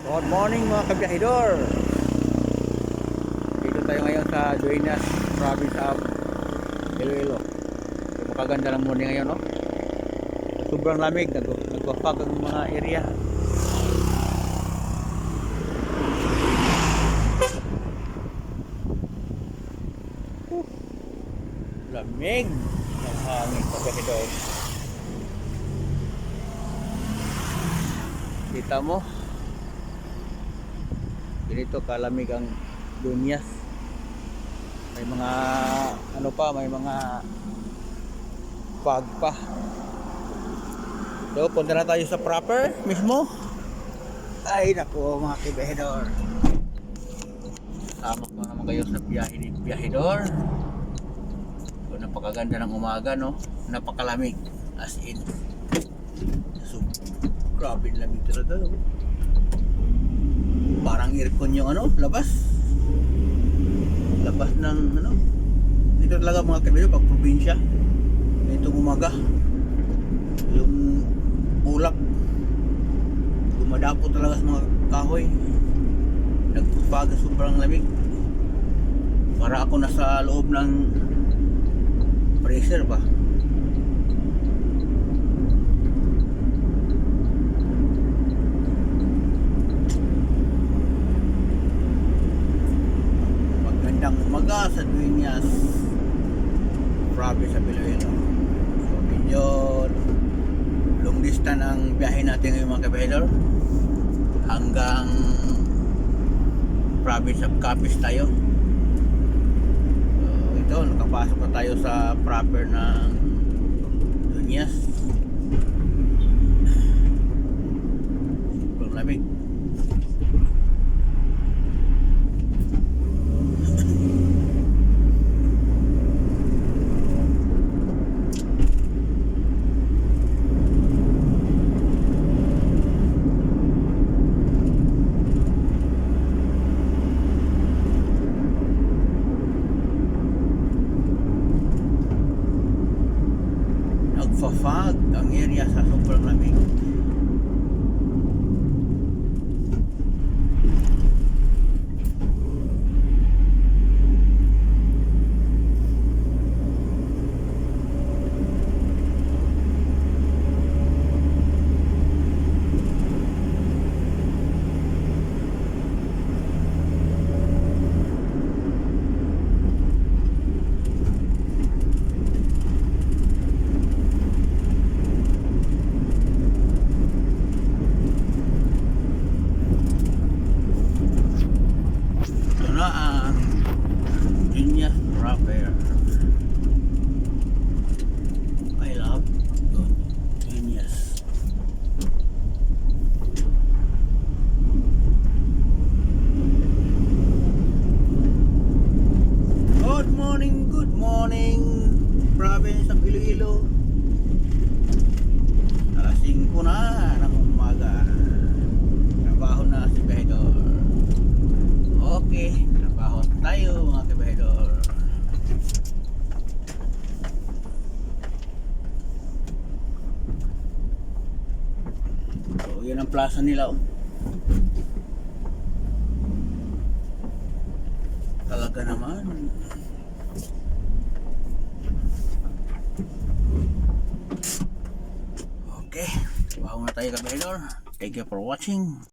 Good morning mga kabiyahidor. Dito tayo ngayon sa Dueñas, province of Iloilo. So, makaganda ng morning ngayon, no? Sobrang lamig, nagwapag ang mga area. Lamig ng hangin mga kabiyahidor. Kita mo, ganito kalamig ang Dueñas. May mga may mga fog pa. So punta na tayo sa proper mismo. Ay nako mga kabiyahidor, tama ko naman kayo sa biyahe ni biyahidor. So napakaganda ng umaga, no? Napakalamig as in. So grabe lamig talaga. Parang aircon yung labas ng dito talaga mga kabiyahidor pag probinsya. Itong umaga yung ulap dumadapo talaga sa mga kahoy, nagpapaga, sobrang lamig. Para ako nasa loob ng freezer ba. Umaga sa Dueñas, province sa Iloilo. So medyo long distance ang biyahe natin ngayon mga kabiyahidor, hanggang province of Capiz tayo. So ito, nakapasok na tayo sa proper ng Dueñas. Sobrang lamig. Nagfa-fog ang area sa sobrang lamig. Dueñas proper. I love Dueñas. Good morning, province of Iloilo. Alas 5 na ng umaga. Trabaho na si kabiyahidor. Okay, trabaho tayo mga kabiyahidor. So yan ang plaza nila, oh. Talaga naman. Okay, trabaho na tayo kabiyahidor. Thank you for watching.